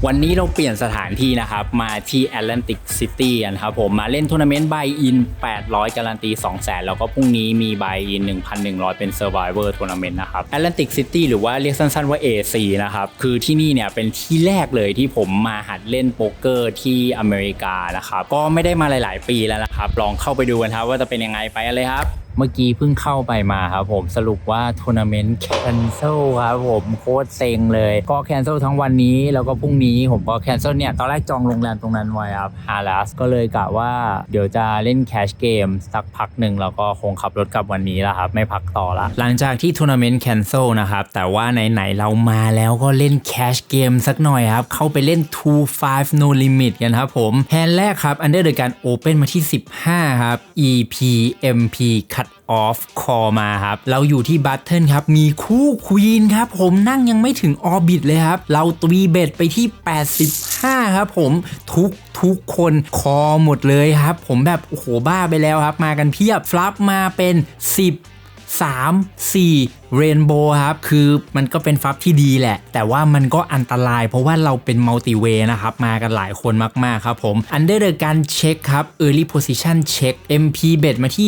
วันนี้เราเปลี่ยนสถานที่นะครับมาที่ Atlantic City กันครับผมมาเล่นทัวร์นาเมนต์ Buy In 800การันตี 200,000 แล้วก็พรุ่งนี้มี Buy In 1,100 เป็น Survivor Tournament นะครับ Atlantic City หรือว่าเรียกสั้นๆว่า AC นะครับคือที่นี่เนี่ยเป็นที่แรกเลยที่ผมมาหัดเล่นโป๊กเกอร์ที่อเมริกานะครับก็ไม่ได้มาหลายๆปีแล้วนะครับลองเข้าไปดูกันครับว่าจะเป็นยังไงไปเลยครับเมื่อกี้เพิ่งเข้าไปมาครับผมสรุปว่าทัวร์นาเมนต์แคนเซิลครับผมโคตรเซ็งเลยก็แคนเซิลทั้งวันนี้แล้วก็พรุ่งนี้ผมก็แคนเซิลเนี่ยตอนแรกจองโรงแรมตรงนั้นไว้ครับฮาลัสก็เลยกะว่าเดี๋ยวจะเล่นแคชเกมสักพักหนึ่งแล้วก็คงขับรถกลับวันนี้แล้วครับไม่พักต่อละหลังจากที่ทัวร์นาเมนต์แคนเซิลนะครับแต่ว่าไหนๆเรามาแล้วก็เล่นแคชเกมสักหน่อยครับเข้าไปเล่น 2-5 no limit กันครับผมแฮนด์แรกครับอันเดอร์โดยการโอเพ่นมาที่15ครับ EPMP cut off call มาครับเราอยู่ที่บัตเทิลครับมีคู่ควีนครับผมนั่งยังไม่ถึงออร์บิทเลยครับเราตีเบ็ดไปที่85ครับผมทุกคนคอหมดเลยครับผมแบบโอ้โหบ้าไปแล้วครับมากันเพียบฟลัปมาเป็น10 3 4เรนโบว์ครับคือมันก็เป็นฟับที่ดีแหละแต่ว่ามันก็อันตรายเพราะว่าเราเป็นมัลติเวย์นะครับมากันหลายคนมากๆครับผมอันเดอร์เดอการเช็คครับ Early Position Check MP Bet มาที่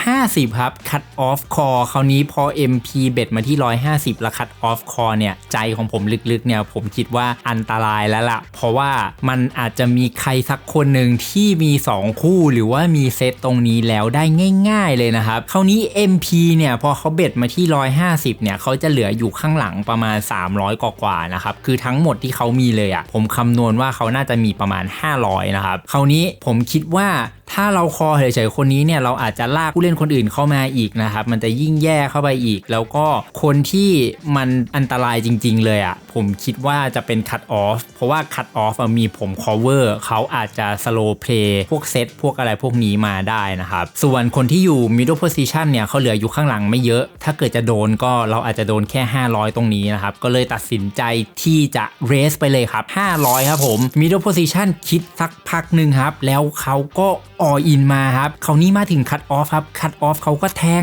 150ครับ Cut Off Call คราวนี้พอ MP Bet มาที่150แล้ว Cut Off Call เนี่ยใจของผมลึกๆเนี่ยผมคิดว่าอันตรายแล้วล่ะเพราะว่ามันอาจจะมีใครสักคนหนึ่งที่มี2คู่หรือว่ามีเซตตรงนี้แล้วได้ง่ายๆเลยนะครับคราวนี้ MP เนี่ยพอเขาเบ็ดมาที่150เนี่ยเขาจะเหลืออยู่ข้างหลังประมาณ300กว่าๆนะครับคือทั้งหมดที่เขามีเลยผมคำนวณว่าเขาน่าจะมีประมาณ500นะครับคราวนี้ผมคิดว่าถ้าเราคอเฉยๆคนนี้เนี่ยเราอาจจะลากผู้เล่นคนอื่นเข้ามาอีกนะครับมันจะยิ่งแย่เข้าไปอีกแล้วก็คนที่มันอันตรายจริงๆเลยผมคิดว่าจะเป็น cut off เพราะว่า cut off มีผม cover เขาอาจจะ slow play พวกเซตพวกอะไรพวกนี้มาได้นะครับส่วนคนที่อยู่ middle position เนี่ยเขาเหลืออยู่ข้างหลังไม่เยอะถ้าเกิดจะโดนก็เราอาจจะโดนแค่500ตรงนี้นะครับก็เลยตัดสินใจที่จะ raise ไปเลยครับ500ครับผม middle position คิดสักพักหนึ่งครับแล้วเขาก็all in มาครับคราวนี้มาถึง cut off ครับ cut off เขาก็แทง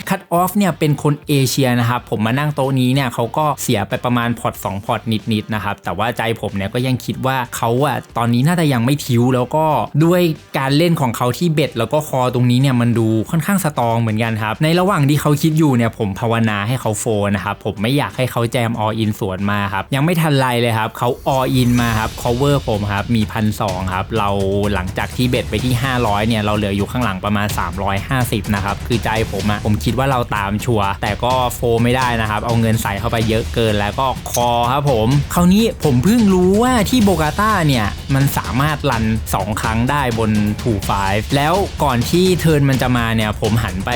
cut off เนี่ยเป็นคนเอเชียนะครับผมมานั่งโต๊ะนี้เนี่ยเขาก็เสียไปประมาณพอร์ต2พอร์ตนิดๆนะครับแต่ว่าใจผมเนี่ยก็ยังคิดว่าเขาตอนนี้น่าจะยังไม่ทิ้วแล้วก็ด้วยการเล่นของเขาที่เบ็ดแล้วก็คอตรงนี้เนี่ยมันดูค่อนข้างสตรองเหมือนกันครับในระหว่างที่เขาคิดอยู่เนี่ยผมภาวนาให้เขาโฟนะครับผมไม่อยากให้เขาแจม all in สวนมาครับยังไม่ทันไรเลยครับเขา all in มาครับ cover ผมครับมี 1,200 ครับเราหลังจากที่เบ็ดไปที่500เนี่ยเราเหลืออยู่ข้างหลังประมาณ350นะครับคือใจผมคิดว่าเราตามชัวร์แต่ก็โฟไม่ได้นะครับเอาเงินใส่เข้าไปเยอะเกินแล้วก็คอครับผมคราวนี้ผมเพิ่งรู้ว่าที่โบกาต้าเนี่ยมันสามารถรัน2ครั้งได้บน 2-5 แล้วก่อนที่เทิร์นมันจะมาเนี่ยผมหันไป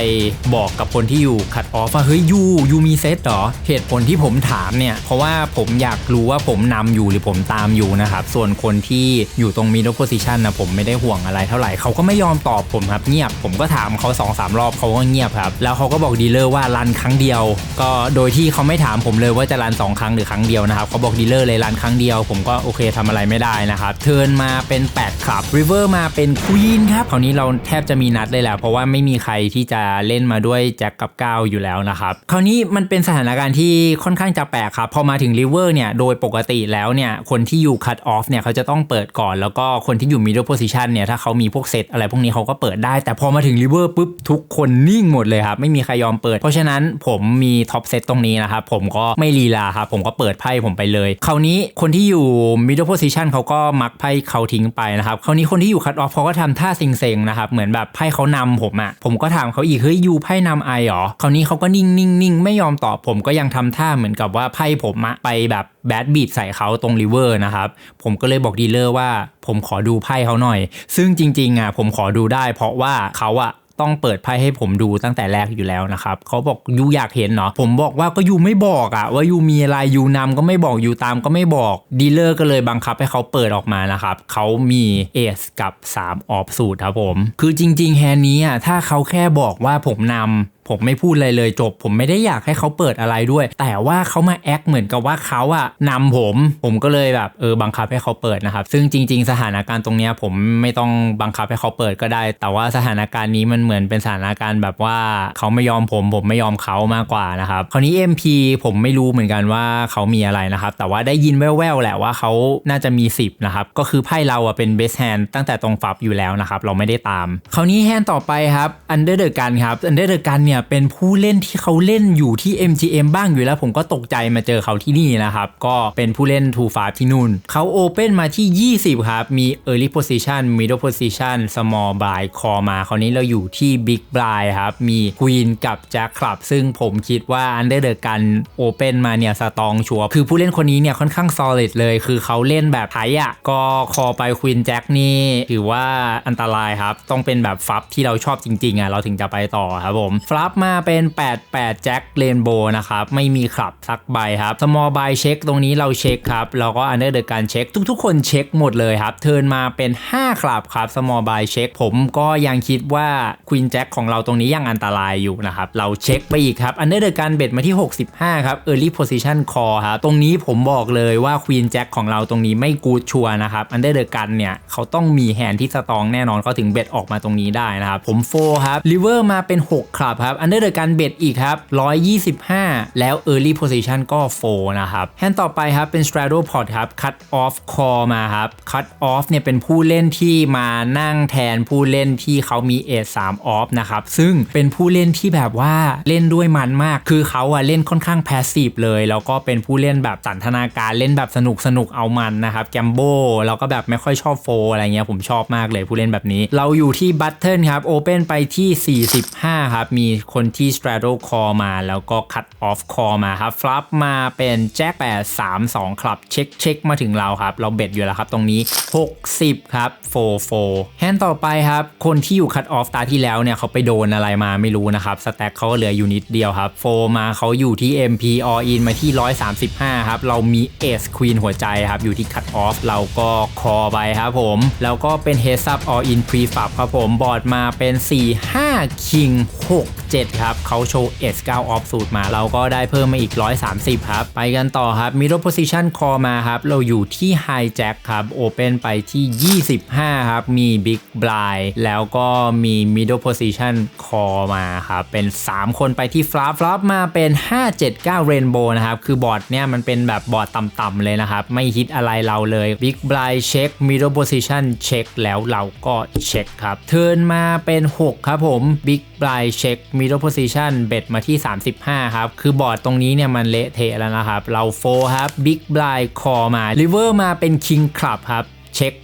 บอกกับคนที่อยู่คัตออฟว่าเฮ้ยยูมีเซตเหรอเหตุผลที่ผมถามเนี่ยเพราะว่าผมอยากรู้ว่าผมนำอยู่หรือผมตามอยู่นะครับส่วนคนที่อยู่ตรง middle position นะผมไม่ได้ห่วงอะไรเท่าไหร่เขาก็ไม่ยอมตอบผมครับเงียบผมก็ถามเขา 2-3 รอบเขาก็เงียบครับแล้วเขาก็บอกดีลเลอร์ว่ารันครั้งเดียวก็โดยที่เขาไม่ถามผมเลยว่าจะรัน2ครั้งหรือครั้งเดียวนะครับเขาบอกดีลเลอร์เลยรันครั้งเดียวผมก็โอเคทำอะไรไม่ได้นะครับเทิร์นมาเป็น8ครับริเวอร์มาเป็นควีนครับคราวนี้เราแทบจะมีนัดเลยแหละเพราะว่าไม่มีใครที่จะเล่นมาด้วยแจ็คกับ9อยู่แล้วนะครับคราวนี้มันเป็นสถานการณ์ที่ค่อนข้างจะแปลกครับพอมาถึงริเวอร์เนี่ยโดยปกติแล้วเนี่ยคนที่อยู่คัตออฟเนี่ยเขาจะต้องเปิดก่อนแล้วก็คนที่อยู่ middle position เนี่ยถ้าเขามีพวกเซตอะไรพวกนี้เขาก็เปิดได้แต่พอมาถึงริเวอร์ปุ๊บทุกคนนิ่งหมดเลยครับไม่มีใครยอมเปิดเพราะฉะนั้นผมมีท็อปเซตตรงนี้นะครับผมก็ไม่ลีลาครับผมก็เปิดไพ่ผมไปเลยคราวนี้คนที่อยู่ middle position เขาก็มักไพ่เขาทิ้งไปนะครับคราวนี้คนที่อยู่คัตออฟเขาก็ทำท่าเซ็งๆนะครับเหมือนแบบไพ่เขานำผมก็ถามเขาอีกเฮ้ยยูไพ่นำไอหรอคราวนี้เขาก็นิ่งไม่ยอมตอบผมก็ยังทำท่าเหมือนกับว่าไพ่ผมไปแบบแบดบีทใส่เขาตรงริเวอร์นะครับผมก็เลยบอกดีลเลอร์ว่าผมขอดูไพ่เขาหน่อยซึ่งจริงๆผมขอดูได้เพราะว่าเขาต้องเปิดไพ่ให้ผมดูตั้งแต่แรกอยู่แล้วนะครับเขาบอกยูอยากเห็นเนาะผมบอกว่าก็ยูไม่บอกว่ายูมีอะไรยูนำก็ไม่บอกยูตามก็ไม่บอกดีลเลอร์ก็เลยบังคับให้เขาเปิดออกมานะครับเขามีเอสกับ3ออฟสูตรครับผมคือจริงๆแฮนด์นี้ถ้าเขาแค่บอกว่าผมนำ ผมไม่พูดอะไรเลยจบผมไม่ได้อยากให้เขาเปิดอะไรด้วยแต่ว่าเขามาแอคเหมือนกับว่าเขาอะนำผมก็เลยแบบบังคับให้เขาเปิดนะครับซึ่งจริงๆสถานการณ์ตรงเนี้ยผมไม่ต้องบังคับให้เขาเปิดก็ได้แต่ว่าสถานการณ์นี้มันเหมือนเป็นสถานการณ์แบบว่าเขาไม่ยอมผมไม่ยอมเขามากกว่านะครับคราวนี้ MP ผมไม่รู้เหมือนกันว่าเขามีอะไรนะครับแต่ว่าได้ยินแว่วๆแหละว่าเขาน่าจะมี10นะครับก็คือไพ่เราอะเป็นเบสแฮนด์ตั้งแต่ตรงฟับอยู่แล้วนะครับเราไม่ได้ตามคราวนี้แฮนด์ต่อไปครับ Under the Gun ครับ Under the Gun เนี่ยเป็นผู้เล่นที่เขาเล่นอยู่ที่ MGM บ้างอยู่แล้วผมก็ตกใจมาเจอเขาที่นี่นะครับก็เป็นผู้เล่น Too Far ที่นู่นเขา Open มาที่20ครับมี Early Position Middle Position Small Blind Call มาคราวนี้เราอยู่ที่ Big Blind ครับมี Queen กับ Jack ครับซึ่งผมคิดว่า Under the Gun Open มาเนี่ยสตรองชัวร์คือผู้เล่นคนนี้เนี่ยค่อนข้าง solid เลยคือเขาเล่นแบบไทยอ่ะก็คอไป Queen Jack นี่ถือว่าอันตรายครับต้องเป็นแบบฟับที่เราชอบจริงๆอ่ะเราถึงจะไปต่อครับผมฟลับมาเป็น88 Jack Rainbow นะครับไม่มีขับสักใบครับ Small Buy เช็คตรงนี้เราเช็คครับแล้วก็ Under the Gun เช็คทุกๆคนเช็คหมดเลยครับเทิร์นมาเป็น5ขับครับ Small Buy เช็คผมก็ยังคิดว่า Queen Jack ของเราตรงนี้ยังอันตรายอยู่นะครับเราเช็คไปอีกครับ Under the Gun เบ็ดมาที่65ครับ Early Position Call ครับตรงนี้ผมบอกเลยว่า Queen Jack ของเราตรงนี้ไม่กูดชัวร์นะครับ Under the Gun เนี่ยเขาต้องมีแฮนด์ที่สตรองแน่นอนเขาถึงเบ็ดออกมาตรงนี้ได้นะครับผมโฟครับ River มาเป็น6ครับครับ Under the Gun เบ็ดอีกครับ125แล้ว Early Position ก็โฟนะครับแฮนด์ต่อไปครับเป็น Straddle Pot ครับ Cut Off Call มาครับ Cut Off เนี่ยเป็นผู้เล่นที่มานั่งแทนผู้เล่นที่เขามีเอท3 Off นะครับซึ่งเป็นผู้เล่นที่แบบว่าเล่นด้วยมันมากคือเขาเล่นค่อนข้าง Passive เลยแล้วก็เป็นผู้เล่นแบบสันทนาการเล่นแบบสนุกเอามันนะครับแกมโบแล้วก็แบบไม่ค่อยชอบโฟอะไรเงี้ยผมชอบมากเลยผู้เล่นแบบนี้เราอยู่ที่ Button ครับ Open ไปที่45ครับมีคนที่ Straddle Call มาแล้วก็ Cut Off Call มาครับ Flop มาเป็น Jack 8 3 2ครับเช็คมาถึงเราครับเราเบ็ดอยู่แล้วครับตรงนี้60ครับ4แฮนด์ต่อไปครับคนที่อยู่ Cut Off ตาที่แล้วเนี่ยเขาไปโดนอะไรมาไม่รู้นะครับสแต็กเขาก็เหลืออยู่นิดเดียวครับโฟมาเขาอยู่ที่ MP All In มาที่135ครับเรามี Ace Queen หัวใจครับอยู่ที่ Cut Off เราก็คอไปครับผมแล้วก็เป็น Heads Up All In Prefab ครับผมบอร์ดมาเป็น45 King 67ครับเขาโชว์ Ace 9 Off สูตรมาเราก็ได้เพิ่มมาอีก130ครับไปกันต่อครับ Middle Position Call มาครับเราอยู่ที่ High Jack ครับ Open ไปที่25ครับมี Big Blind แล้วก็มี Middle Position Call มาครับเป็น3คนไปที่ Flop มาเป็น579 Rainbow นะครับคือบอร์ดเนี่ยมันเป็นแบบบอร์ดต่ำๆเลยนะครับไม่ฮิตอะไรเราเลย Big Blind เช็ค Middle Position เช็คแล้วเราก็เช็คครับเทิร์นมาเป็น6ครับผม Big Blind เช็ค Middle Position เบ็ดมาที่35ครับคือบอร์ดตรงนี้เนี่ยมันเละเทะแล้วนะครับเราโฟครับ Big Blind Call มา River มาเป็น King Club ครับเช็ค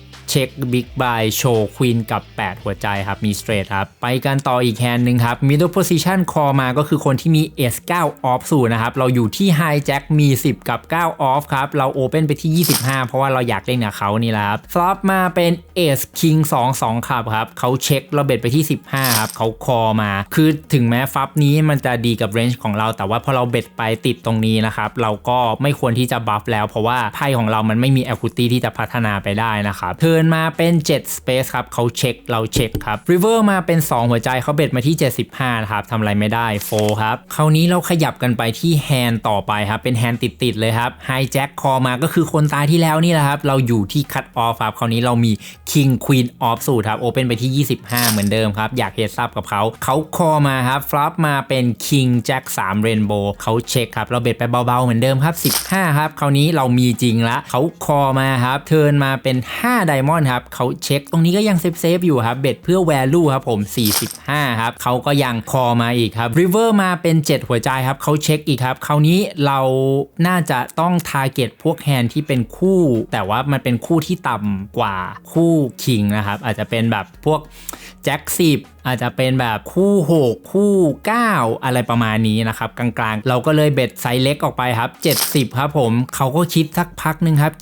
Big Blind โชว์ Queen กับ8หัวใจครับมี Straight ครับไปกันต่ออีกแฮนด์นึงครับ Middle Position Call มาก็คือคนที่มี Ace 9 Off สูตรนะครับเราอยู่ที่ High Jack มี10กับ9 Off ครับเรา Open ไปที่25เพราะว่าเราอยากเล่นกับเขานี่แหละครับ Flop มาเป็น Ace King 2 ครับเขาเช็คเราเบ็ดไปที่15ครับเขา Call มาคือถึงแม้ฟับนี้มันจะดีกับ range ของเราแต่ว่าพอเราเบ็ดไปติดตรงนี้นะครับเราก็ไม่ควรที่จะบัฟแล้วเพราะว่าไพ่ของเรามันไม่มี equity ที่จะพัฒนาไปได้นะครับเทิร์นมาเป็น7 Space ครับเขาเช็คเราเช็คครับ River มาเป็น2หัวใจเขาเบ็ดมาที่75นะครับทำอะไรไม่ได้โฟครับคราวนี้เราขยับกันไปที่แฮนด์ต่อไปครับเป็นแฮนด์ติดเลยครับ High Jack Call มาก็คือคนตายที่แล้วนี่แหละครับเราอยู่ที่ Cut Off ครับคราวนี้เรามี King Queen Off สูตรครับ Open ไปที่25เหมือนเดิมครับอยากเฮดซับกับเขา Call มาครับ Flop มาเป็น King Jack 3 Rainbow เขาเช็คครับเราเบ็ดไปเบาๆเหมือนเดิมครับ15ครับคราวนี้เรามีจริงละเขา Call มาครับเทิร์นมาเป็น5 Diamond ครับเขาเช็คตรงนี้ก็ยังเซฟอยู่ครับเบ็ดเพื่อ value ครับผม45ครับเขาก็ยังคอมาอีกครับ River มาเป็น7หัวใจครับเขาเช็คอีกครับคราวนี้เราน่าจะต้อง target พวกแฮนด์ที่เป็นคู่แต่ว่ามันเป็นคู่ที่ต่ำกว่าคู่คิงนะครับอาจจะเป็นแบบพวกแจ็ค10อาจจะเป็นแบบคู่6คู่9อะไรประมาณนี้นะครับกลางๆเราก็เลยเบ็ดไซส์เล็กออกไปครับ70ครับผมเขาก็คิดสักพักนึงครับ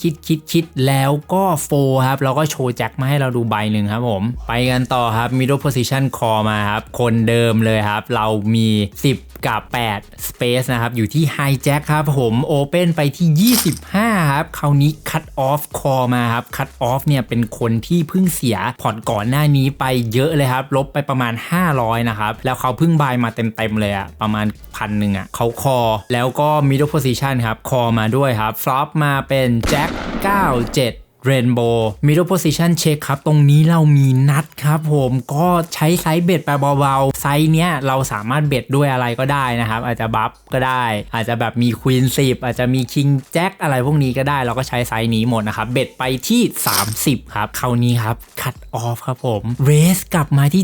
คิดแล้วก็โฟครับแล้วก็โชว์แจ็คมาให้เราดูใบหนึ่งครับผมไปกันต่อครับ Middle Position Call มาครับคนเดิมเลยครับเรามี10กับ8 Space นะครับอยู่ที่ High Jack ครับผม Open ไปที่25 ครับคราวนี้คัตออฟคอมาครับคัตออฟเนี่ยเป็นคนที่เพิ่งเสียพอร์ตก่อนหน้านี้ไปเยอะเลยครับลบไปประมาณ500นะครับแล้วเขาเพิ่งบายมาเต็มเลยอะประมาณ1,000อะเขาคอแล้วก็ middle position ครับคอมาด้วยครับฟลอปมาเป็นแจ็ค97Rainbow Middle Position Check ครับตรงนี้เรามีนัดครับผมก็ใช้ไซส์เบ็ดไปเบาๆไซส์เนี้ยเราสามารถเบ็ดด้วยอะไรก็ได้นะครับอาจจะบัฟก็ได้อาจจะแบบมี Queen 10อาจจะมี King Jack อะไรพวกนี้ก็ได้เราก็ใช้ไซส์นี้หมดนะครับเบ็ดไปที่30ครับคราวนี้ครับ Cut Off ครับผมเรสกลับมาที่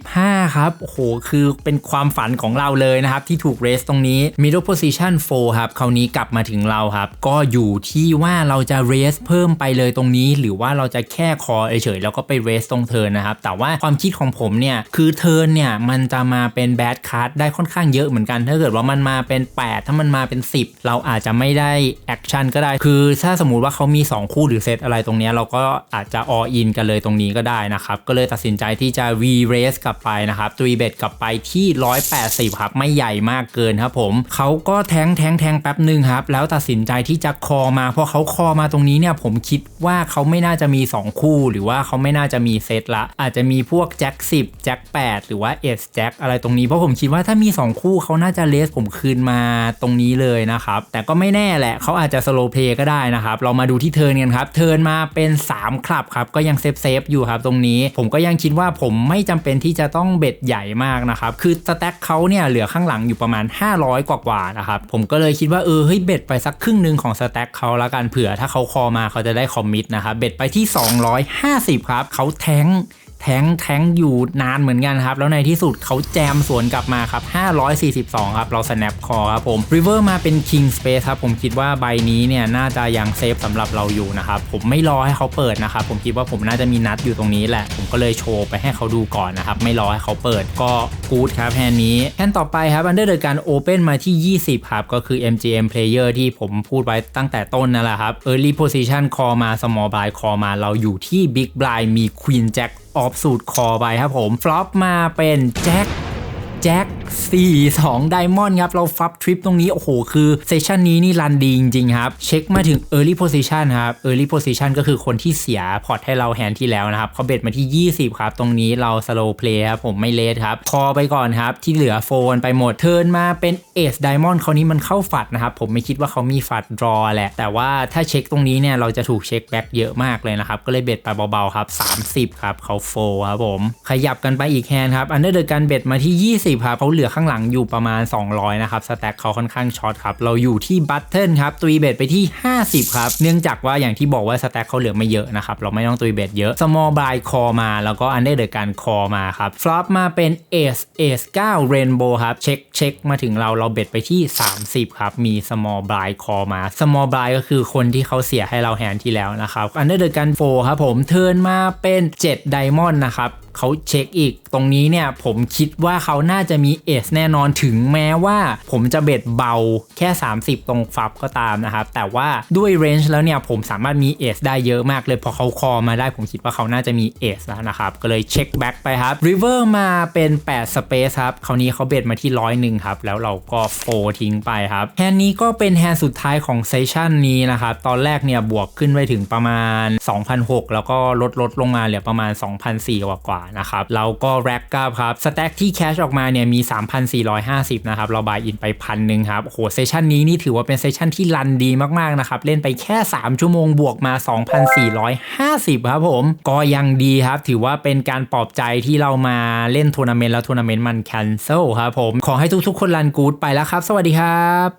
75ครับโอ้โหคือเป็นความฝันของเราเลยนะครับที่ถูกเรสตรงนี้ Middle Position 4ครับคราวนี้กลับมาถึงเราครับก็อยู่ที่ว่าเราจะเรสเพิ่มไปเลยตรงนี้หรือว่าเราจะแค่คอเฉยๆแล้วก็ไปเรสตรงเทิร์นนะครับแต่ว่าความคิดของผมเนี่ยคือเทิร์นเนี่ยมันจะมาเป็นแบดคัทได้ค่อนข้างเยอะเหมือนกันถ้าเกิดว่ามันมาเป็น8ถ้ามันมาเป็น10เราอาจจะไม่ได้แอคชั่นก็ได้คือถ้าสมมุติว่าเขามี2คู่หรือเซตอะไรตรงนี้เราก็อาจจะออินกันเลยตรงนี้ก็ได้นะครับก็เลยตัดสินใจที่จะรีเรสกลับไปนะครับตรีเบทกลับไปที่180ครับไม่ใหญ่มากเกินครับผมเขาก็แทงแป๊บนึงครับแล้วตัดสินใจที่จะคอมาพอเขาคอมาตรงนี้เนี่ยผมคิดว่าเขาไม่น่าจะมี2คู่หรือว่าเขาไม่น่าจะมีเซตละอาจจะมีพวกแจ็ค10แจ็ค8หรือว่าเอสแจ็คอะไรตรงนี้เพราะผมคิดว่าถ้ามี2คู่เขาน่าจะเลสผมคืนมาตรงนี้เลยนะครับแต่ก็ไม่แน่แหละเขาอาจจะสโลว์เพลย์ก็ได้นะครับเรามาดูที่เทิร์นกันครับเทิร์นมาเป็น3คลับครับก็ยังเซฟอยู่ครับตรงนี้ผมก็ยังคิดว่าผมไม่จำเป็นที่จะต้องเบ็ดใหญ่มากนะครับคือสแต็กเขาเนี่ยเหลือข้างหลังอยู่ประมาณ500กว่านะครับผมก็เลยคิดว่าเฮ้ยเบ็ดไปสักครึ่งนึงของสแต็กเขาละกันเผื่อถ้าเขาคอมาเขาจะได้คอมมิตนะครับเบ็ดไปที่250ครับเขาแทงอยู่นานเหมือนกันครับแล้วในที่สุดเขาแจมสวนกลับมาครับ542ครับเรา snap call ครับผม river มาเป็น king space ครับผมคิดว่าใบนี้เนี่ยน่าจะยังเซฟสำหรับเราอยู่นะครับผมไม่รอให้เขาเปิดนะครับผมคิดว่าผมน่าจะมีนัดอยู่ตรงนี้แหละผมก็เลยโชว์ไปให้เขาดูก่อนนะครับไม่รอให้เขาเปิดก็กู๊ดครับแฮนนี้แฮนต่อไปครับ under โดยการ open มาที่20ครับก็คือ MGM player ที่ผมพูดไว้ตั้งแต่ต้นนั่นแหละครับ early position call มา small blind call มาเราอยู่ที่ big blind มี queen jackออฟสูตรคอไปครับผมฟลอปมาเป็นแจ็ค42ไดมอนด์ครับเราฟับทริปตรงนี้โอ้โหคือเซสชันนี้นี่รันดีจริงๆครับเช็คมาถึง Early Position ครับ Early Position ก็คือคนที่เสียพอร์ตให้เราแฮนด์ที่แล้วนะครับเขาเบ็ดมาที่20ครับตรงนี้เรา Slow Play ครับผมไม่เลทครับคอไปก่อนครับที่เหลือโฟนไปหมดเทิร์นมาเป็น Ace Diamond คราวนี้มันเข้าฝัดนะครับผมไม่คิดว่าเขามีฝัด draw แหละแต่ว่าถ้าเช็คตรงนี้เนี่ยเราจะถูกเช็คแบ็กเยอะมากเลยนะครับก็เลยเบ็ดไปเบาๆครับ30ครับเขาโฟครับผมขยับกันไปอีกแฮนด์ครับอันเดอร์เดอร์การเบ็ดมาที่20ครับเขาเหลือข้างหลังอยู่ประมาณ200นะครับสแต็กเขาค่อนข้างช็อตครับเราอยู่ที่บัตเทิลครับตุยเบทไปที่50ครับเนื่องจากว่าอย่างที่บอกว่าสแต็กเขาเหลือไม่เยอะนะครับเราไม่ต้องตุยเบทเยอะ small blind call มาแล้วก็อันเดอร์เดอร์การ call มาครับฟลอปมาเป็น ace 9 rainbow ครับเช็คมาถึงเราเบ็ดไปที่30ครับมี small blind call มา small blind ก็คือคนที่เขาเสียให้เราแฮนด์ที่แล้วนะครับอันเดอร์เดอร์การ4ครับผมเทิร์นมาเป็น7 diamond นะครับเขาเช็คอีกตรงนี้เนี่ยผมคิดว่าเขาน่าจะมีเอสแน่นอนถึงแม้ว่าผมจะเบ็ดเบาแค่30ตรงฟับก็ตามนะครับแต่ว่าด้วยเรนจ์แล้วเนี่ยผมสามารถมีเอสได้เยอะมากเลยพอเขาคอมาได้ผมคิดว่าเขาน่าจะมีเอสแล้วนะครับก็เลยเช็คแบ็กไปครับริเวอร์มาเป็น8 space ครับคราวนี้เขาเบ็ดมาที่101ครับแล้วเราก็โฟทิ้งไปครับแฮนด์นี้ก็เป็นแฮนด์สุดท้ายของเซสชันนี้นะครับตอนแรกเนี่ยบวกขึ้นไปถึงประมาณ 2,600 แล้วก็ลดลงมาเหลือประมาณ 2,400 กว่านะครับเราก็แร็กกลับครับสแต็กที่แคชออกมาเนี่ยมี 3,450 นะครับเราบายอินไป1,000ครับโอ้โหเซสชันนี้นี่ถือว่าเป็นเซสชันที่รันดีมากๆนะครับเล่นไปแค่3ชั่วโมงบวกมา 2,450 ครับผมก็ยังดีครับถือว่าเป็นการปลอบใจที่เรามาเล่นทัวร์นาเมนต์แล้วทัวร์นาเมนต์มันแคนเซิลครับผมขอให้ทุกๆคนรันกู๊ดไปแล้วครับสวัสดีครับ